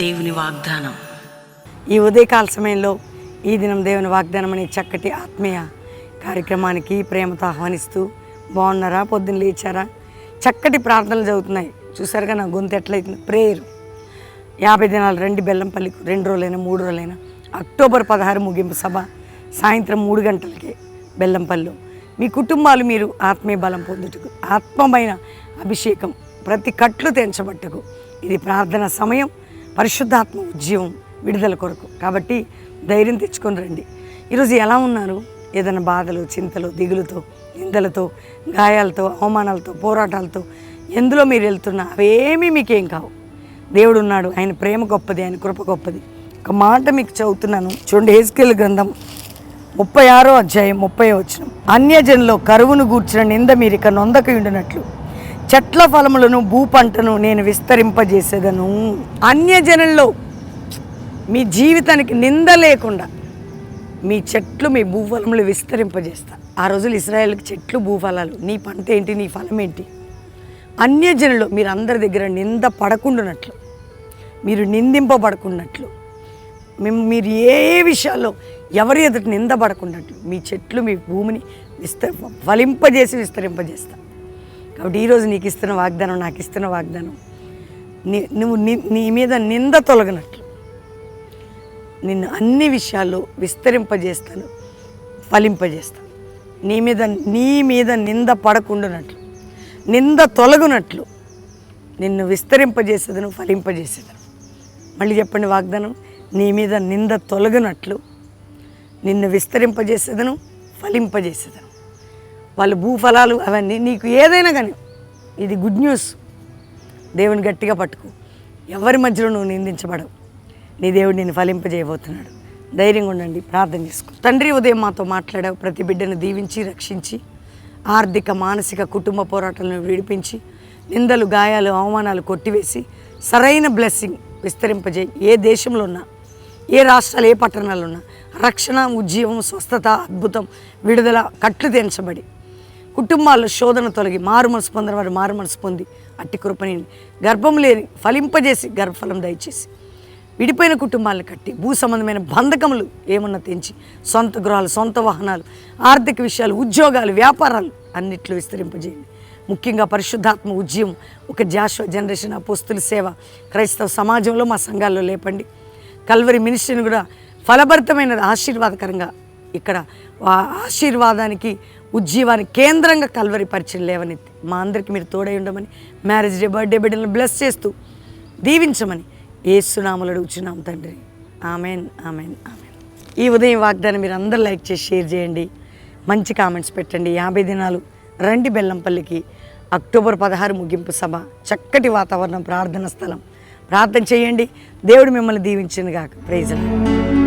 దేవుని వాగ్దానం. ఈ ఉదయకాల సమయంలో ఈ దినం దేవుని వాగ్దానం అనే చక్కటి ఆత్మీయ కార్యక్రమానికి ప్రేమతో ఆహ్వానిస్తూ, బాగున్నారా? పొద్దున్న లేచారా? చక్కటి ప్రార్థనలు జరుగుతున్నాయి. చూసారుగా నా గొంతు ఎట్లయితుంది? ప్రేయర్ 50 దినాలు రండి బెల్లంపల్లికి, 2 రోజులైనా 3 రోజులైనా. అక్టోబర్ 16 ముగింపు సభ సాయంత్రం 3 గంటలకి బెల్లంపల్లిలో. మీ కుటుంబాలు మీరు ఆత్మీయ బలం పొందుటకు, ఆత్మమైన అభిషేకం, ప్రతి కట్లు తెంచబట్టకు ఇది ప్రార్థన సమయం, పరిశుద్ధాత్మ ఉద్యమం విడుదల కొరకు. కాబట్టి ధైర్యం తెచ్చుకొని రండి. ఈరోజు ఎలా ఉన్నారు? ఏదైనా బాధలు, చింతలు, దిగులుతో, నిందలతో, గాయాలతో, అవమానాలతో, పోరాటాలతో ఎందులో మీరు వెళ్తున్నా అవేమీ మీకేం కావు. దేవుడు ఉన్నాడు. ఆయన ప్రేమ గొప్పది, ఆయన కృప గొప్పది. ఒక మాట మీకు చదువుతున్నాను చూడండి. హెజ్కేలు గ్రంథం 36వ అధ్యాయం 30వ వచనం. అన్యజనులో కరువును గూర్చిన నింద మీరిక నొందకయుండునట్లు చెట్ల ఫలములను భూపంటను నేను విస్తరింపజేసేదను. అన్యజనుల్లో మీ జీవితానికి నింద లేకుండా మీ చెట్లు, మీ భూఫలములు విస్తరింపజేస్తా. ఆ రోజులు ఇశ్రాయేలుకి చెట్లు, భూఫలాలు. నీ పంట ఏంటి, నీ ఫలం ఏంటి? అన్యజనులు మీరు అందరి దగ్గర నింద పడకుండానట్లు, మీరు నిందింపబడకున్నట్లు, మీరు ఏ విషయాల్లో ఎవరి ఎదుటి నిందపడకున్నట్లు మీ చెట్లు, మీ భూమిని విస్తరింపజేస్తా. కాబట్టి ఈరోజు నీకు ఇస్తున్న వాగ్దానం, నాకు ఇస్తున్న వాగ్దానం, నువ్వు నీ మీద నింద తొలగినట్లు నిన్ను అన్ని విషయాల్లో విస్తరింపజేస్తాను, ఫలింపజేస్తాను. నీ మీద నింద పడకుండానట్లు, నింద తొలగునట్లు నిన్ను విస్తరింపజేసేదను, ఫలింపజేసేదను. మళ్ళీ చెప్పండి వాగ్దానం. నీ మీద నింద తొలగినట్లు నిన్ను విస్తరింపజేసేదను, ఫలింపజేసేదను. వాళ్ళు భూఫలాలు అవన్నీ నీకు ఏదైనా కానీ ఇది గుడ్ న్యూస్. దేవుని గట్టిగా పట్టుకో. ఎవరి మధ్యలో నువ్వు నిందించబడవు. నీ దేవుడు నిన్ను ఫలింపజేయబోతున్నాడు. ధైర్యంగా ఉండండి. ప్రార్థన చేసుకో. తండ్రి, ఉదయం మాతో మాట్లాడావు. ప్రతి బిడ్డను దీవించి, రక్షించి, ఆర్థిక, మానసిక, కుటుంబ పోరాటాలను విడిపించి, నిందలు, గాయాలు, అవమానాలు కొట్టివేసి సరైన బ్లెస్సింగ్ విస్తరింపజేయి. ఏ దేశంలో ఉన్నా, ఏ రాష్ట్రాలు, ఏ పట్టణాలు ఉన్నా రక్షణ, ఉద్యమం, స్వస్థత, అద్భుతం, విడుదల, కట్లు తెంచబడి కుటుంబాల్లో శోధన తొలగి మారు మనసు పొందిన వారు మారు మనసు పొంది అట్టి కృపని గర్భం లేని ఫలింపజేసి గర్భఫలం దయచేసి విడిపోయిన కుటుంబాలను కట్టి భూ సంబంధమైన బంధకములు ఏమన్నా తెంచి సొంత గృహాలు, సొంత వాహనాలు, ఆర్థిక విషయాలు, ఉద్యోగాలు, వ్యాపారాలు అన్నిట్లో విస్తరింపజేయండి. ముఖ్యంగా పరిశుద్ధాత్మ ఉద్యమం, ఒక జాషువా జనరేషన్ అపోస్తుల సేవ క్రైస్తవ సమాజంలో మా సంఘాల్లో లేపండి. కల్వరి మినిస్ట్రీని కూడా ఫలభరితమైన ఆశీర్వాదకరంగా ఇక్కడ ఆశీర్వాదానికి, ఉజ్జీవానికి కేంద్రంగా కల్వరి పరిచయం లేవనెత్తి మా అందరికీ మీరు తోడై ఉండమని, మ్యారేజ్ డే, బర్త్డే బిడ్డలను బ్లెస్ చేస్తూ దీవించమని యేసు నామములో అడుగుచున్నాం తండ్రి. Amen, amen, amen. ఈ ఉదయం వాగ్దానం మీరు అందరూ లైక్ చేసి షేర్ చేయండి. మంచి కామెంట్స్ పెట్టండి. 50 దినాలు రండి బెల్లంపల్లికి. అక్టోబర్ 16 ముగింపు సభ. చక్కటి వాతావరణం, ప్రార్థన స్థలం. ప్రార్థన చేయండి. దేవుడు మిమ్మల్ని దీవించును గాక. Praise lord.